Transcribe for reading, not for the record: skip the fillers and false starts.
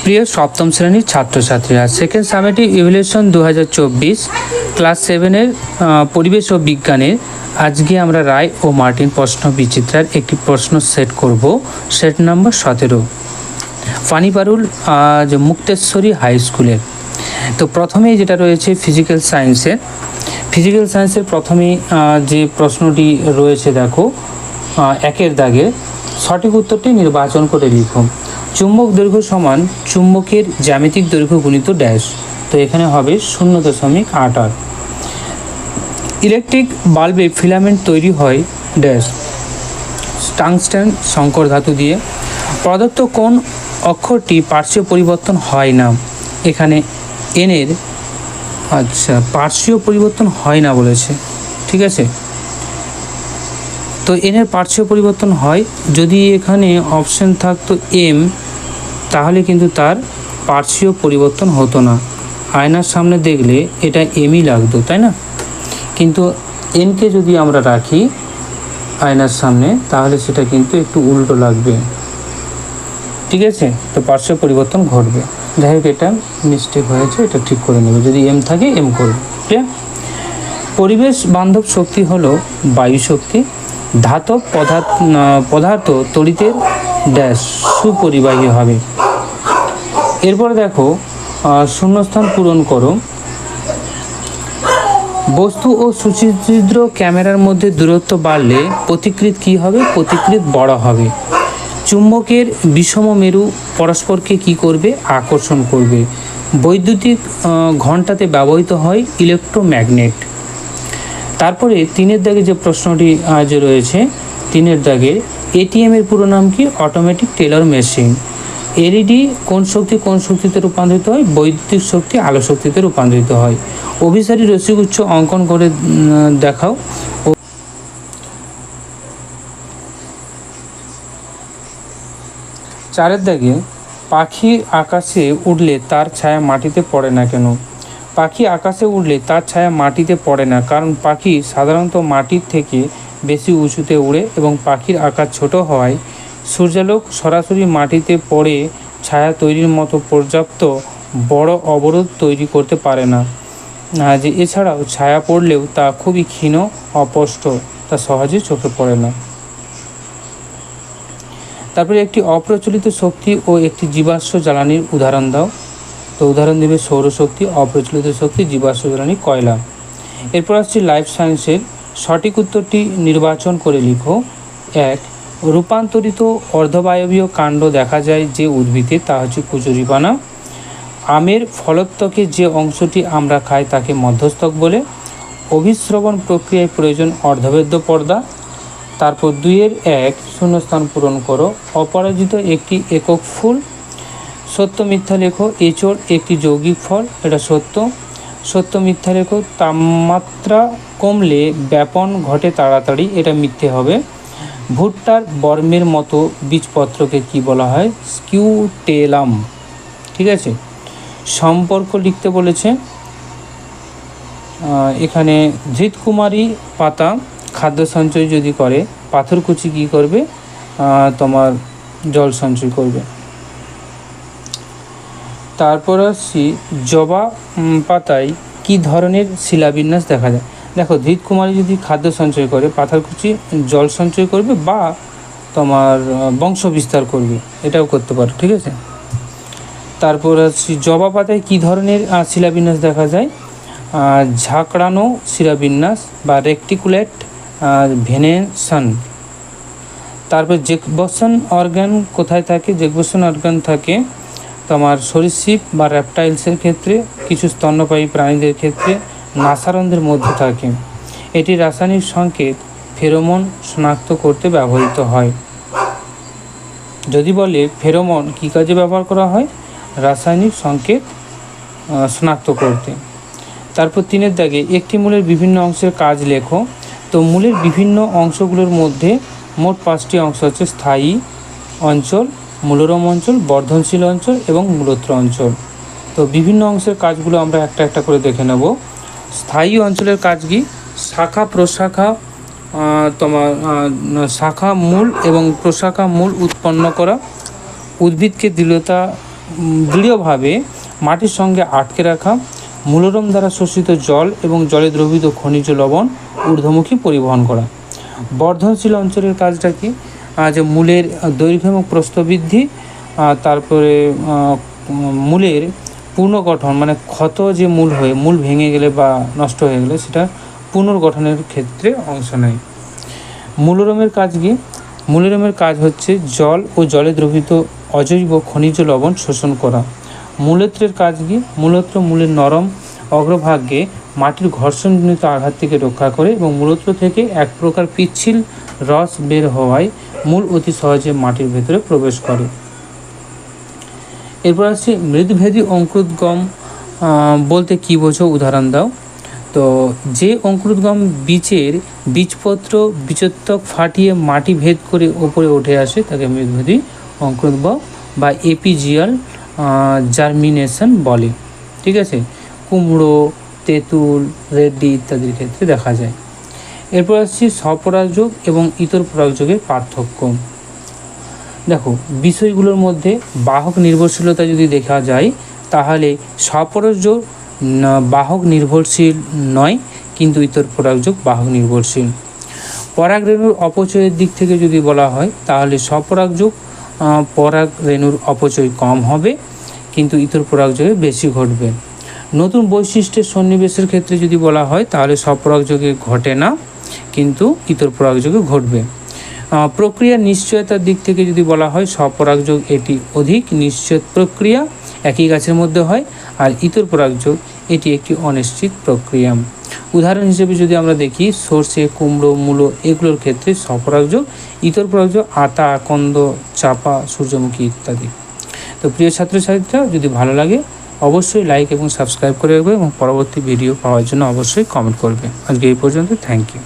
প্রিয় সপ্তম শ্রেণীর ছাত্রছাত্রীরা, সেকেন্ড সামেটিভ ইভ্যালুয়েশন 2024 ক্লাস 7-এর পরিবেশ ও বিজ্ঞানের আজকে আমরা রায় ও মার্টিন প্রশ্ন বিচিত্রার একটি প্রশ্ন সেট করব। Set number 17, Paniparul Mukteshwari high স্কুলের। তো প্রথমেই যেটা রয়েছে ফিজিক্যাল সায়েন্সের প্রথমেই যে প্রশ্নটি রয়েছে দেখো, একের দাগে সঠিক উত্তরটি নির্বাচন করে লিখো। চুম্বক দৈর্ঘ্য সমান চুম্বকের জ্যামিতিক দৈর্ঘ্য গুণিত ড্যাশ। তো এখানে হবে 0.88। ইলেকট্রিক বাল্বে ফিলামেন্ট তৈরি হয় ড্যাশ, টাংস্টেন সংকর ধাতু দিয়ে। প্রদত্ত কোন অক্ষরটি পার্শ্বীয় পরিবর্তন হয় না? এখানে এনের পার্শ্বীয় পরিবর্তন হয় না বলেছে, ঠিক আছে। তো এনের পার্শ্বীয় পরিবর্তন হয়, যদি এখানে অপশন থাকতো এম তাহলে কিন্তু তার পার্শ্বীয় পরিবর্তন হতো না। আয়নার সামনে দেখলে এটা এমই লাগতো, তাই না? কিন্তু এনকে যদি আমরা রাখি আয়নার সামনে তাহলে সেটা কিন্তু একটু উল্টো লাগবে, ঠিক আছে। তো পার্শ্বীয় পরিবর্তন ঘটবে। যাই হোক, এটা মিস্টেক হয়েছে, এটা ঠিক করে নেবে। যদি এম থাকে এম করবে, ঠিক আছে। পরিবেশ বান্ধব শক্তি হলো বায়ু শক্তি। ধাতব পদার্থ তড়িতের ড্যাশ সুপরিবাহী হবে। এরপরে দেখো, শূন্যস্থান পূরণ করো। বস্তু ও সুচিত্র ক্যামেরার মধ্যে দূরত্ব বাড়লে প্রতিকৃত কী হবে? প্রতিকৃত বড় হবে। চুম্বকের বিষম মেরু পরস্পরকে কি করবে? আকর্ষণ করবে। বৈদ্যুতিক ঘণ্টাতে ব্যবহৃত হয় ইলেকট্রোম্যাগনেট। তারপরে 3-এর দাগে যে প্রশ্নটি আজ রয়েছে, 3-এর দাগে এটিএম এর পুরো নাম কি? Automatic teller machine. এলইডি কোন শক্তিতে রূপান্তরিত হয়? বৈদ্যুতিক শক্তি আলো শক্তিতে রূপান্তরিত হয়। অভিসারী রশ্মিগুচ্ছ অঙ্কন করে দেখাও। 4-এর দাগে পাখি আকাশে উড়লে তার ছায়া মাটিতে পড়ে না কেন? পাখি আকাশে উড়লে তার ছায়া মাটিতে পড়ে না, কারণ পাখি সাধারণত মাটির থেকে বেশি উঁচুতে উড়ে এবং পাখির আকার ছোট হওয়ায় সূর্যালোক সরাসরি মাটিতে পড়ে ছায়া তৈরির মতো পর্যাপ্ত বড় অবরোধ তৈরি করতে পারে না। যে এছাড়াও ছায়া পড়লেও তা খুবই ক্ষীণ, অস্পষ্ট, তা সহজে চোখে পড়ে না। তারপরে একটি অপ্রচলিত শক্তি ও একটি জীবাশ্ম জ্বালানির উদাহরণ দাও। তো উদাহরণ দেবে সৌরশক্তি, অপ্রচলিত শক্তি, জীবাশ্ম জ্বালানি কয়লা। এরপর আসছে লাইফ সায়েন্সের। সঠিক উত্তরটি নির্বাচন করে লিখো। 1, রূপান্তরিত অর্ধবায়বীয় কাণ্ড দেখা যায় যে উদ্ভিদে, তা হচ্ছে কুচুরিপানা। আমের ফলত্বকে যে অংশটি আমরা খাই তাকে মধ্যস্থক বলে। অভিস্রবণ প্রক্রিয়ায় প্রয়োজন অর্ধবেদ্য পর্দা। তারপর 2-এর 1 শূন্যস্থান পূরণ করো। অপরাজিত একটি একক ফুল। সত্য মিথ্যা লেখো। এঁচোড় একটি যৌগিক ফল, এটা সত্য। সত্য মিথ্যা লেখো। তাপমাত্রা কমলে ব্যাপন ঘটে তাড়াতাড়ি, এটা মিথ্যে হবে। ভুট্টার বর্মের মতো বীজপত্রকে কি বলা হয়? স্কিউটেলাম, ঠিক আছে। সম্পর্ক লিখতে বলেছে। এখানে ধৃতকুমারী পাতা খাদ্য সঞ্চয় যদি করে, পাথরকুচি কী করবে? তোমার জল সঞ্চয় করবে। তারপর আসছি জবা পাতায় কী ধরনের শিলাবিন্যাস দেখা যায়? দেখো, ধৃতকুমারী যদি খাদ্য সঞ্চয় করে, পাথরকুচি জল সঞ্চয় করবে বা তোমার বংশ বিস্তার করবে, এটাও করতে পারো, ঠিক আছে। তারপর আসছি জবা পাতায় কী ধরনের শিলাবিন্যাস দেখা যায়? ঝাঁকড়ানো শিলাবিন্যাস বা রেক্টিকুলেট ভেনেশন। তারপর জেকবসন অর্গান কোথায় থাকে? জেকবসন অর্গান থাকে তোমার সরীসৃপ বা র্যাপটাইলসের ক্ষেত্রে, কিছু স্তন্যপায়ী প্রাণীদের ক্ষেত্রে, নাসারণদের মধ্যে থাকে। এটি রাসায়নিক সংকেত ফেরোমন শনাক্ত করতে ব্যবহৃত হয়। যদি বলে ফেরোমন কী কাজে ব্যবহার করা হয়? রাসায়নিক সংকেত শনাক্ত করতে। তারপর 3-এর দাগে একটি মূলের বিভিন্ন অংশের কাজ লেখো। তো মূলের বিভিন্ন অংশগুলোর মধ্যে মোট 5টি অংশ হচ্ছে স্থায়ী অঞ্চল, মূলরম অঞ্চল, বর্ধনশীল অঞ্চল এবং মূলত্র অঞ্চল। তো বিভিন্ন অংশের কাজগুলো আমরা একটা একটা করে দেখে নেব। স্থায়ী অঞ্চলের কাজ কি? শাখা প্রশাখা, তোমার শাখা মূল এবং প্রশাখা মূল উৎপন্ন করা, উদ্ভিদকে দৃঢ়তা দৃঢ়ভাবে মাটির সঙ্গে আটকে রাখা, মূলরম দ্বারা শোষিত জল এবং জলে দ্রবীভূত খনিজ লবণ ঊর্ধ্বমুখী পরিবহন করা। বর্ধনশীল অঞ্চলের কাজটা কি, যে মূলের দৈর্ঘ্য এবং প্রস্থ বৃদ্ধি, তারপরে মূলের পুনর্গঠন, মানে ক্ষত যে মূল ভেঙে গেলে বা নষ্ট হয়ে গেলে সেটা পুনর্গঠনের ক্ষেত্রে অংশ নেয়। মূলরমের কাজ কি, মূলরমের কাজ হচ্ছে জল ও জলে দ্রবীভূত অজৈব খনিজ লবণ শোষণ করা। মূলত্রের কাজ কি, মূলত্র মূলের নরম অগ্রভাগে মাটির ঘর্ষণজনিত আঘাত থেকে রক্ষা করে এবং মূলত্র থেকে এক প্রকার পিচ্ছিল রস বের হওয়ায় মূল অতি সহজে মাটির ভেতরে প্রবেশ করে। এরপর আসছে মৃদভেদী অঙ্কুরোদ্গম বলতে কী বোঝো, উদাহরণ দাও। তো যে অঙ্কুরোদ্গম বীজপত্র বীজোত্তক ফাটিয়ে মাটি ভেদ করে ওপরে উঠে আসে তাকে মৃদভেদী অঙ্কুরোদ্গম বা এপিজিয়াল জার্মিনেশন বলে। ঠিক আছে, কুমড়ো, তেঁতুল, রেড্ডি ইত্যাদির ক্ষেত্রে দেখা যায়। এরপর আসছি স্বপরাগযোগ এবং ইতর পরাগযোগের পার্থক্য। দেখো, বিষয়গুলোর মধ্যে বাহক নির্ভরশীলতা যদি দেখা যায় তাহলে স্বপরাগযোগ বাহক নির্ভরশীল নয়, কিন্তু ইতর পরাগযোগ বাহক নির্ভরশীল। পরাগরেণুর অপচয়ের দিক থেকে যদি বলা হয় তাহলে স্বপরাগযোগ পরাগরেণুর অপচয় কম হবে, কিন্তু ইতর পরাগযোগে বেশি ঘটবে। নতুন বৈশিষ্ট্যের সন্নিবেশের ক্ষেত্রে যদি বলা হয় তাহলে স্বপরাগযোগে ঘটে না, কিন্তু ইতর পরাগযোগে ঘটবে। প্রক্রিয়ার নিশ্চয়তার দিক থেকে যদি বলা হয় স্বপরাগযোগ এটি অধিক নিশ্চিত প্রক্রিয়া, একই গাছের মধ্যে হয়, আর ইতর পরাগযোগ এটি একটি অনিশ্চিত প্রক্রিয়া। উদাহরণ হিসেবে যদি আমরা দেখি সর্ষে, কুমড়ো, মূলো এগুলোর ক্ষেত্রে স্বপরাগযোগ, ইতর পরাগযোগ আতা, আকন্দ, চাপা, সূর্যমুখী ইত্যাদি। তো প্রিয় ছাত্রছাত্রীরা, যদি ভালো লাগে অবশ্যই লাইক এবং সাবস্ক্রাইব করে রাখবে এবং পরবর্তী ভিডিও পাওয়ার জন্য অবশ্যই কমেন্ট করবে। আজকে এই পর্যন্ত, থ্যাংক ইউ।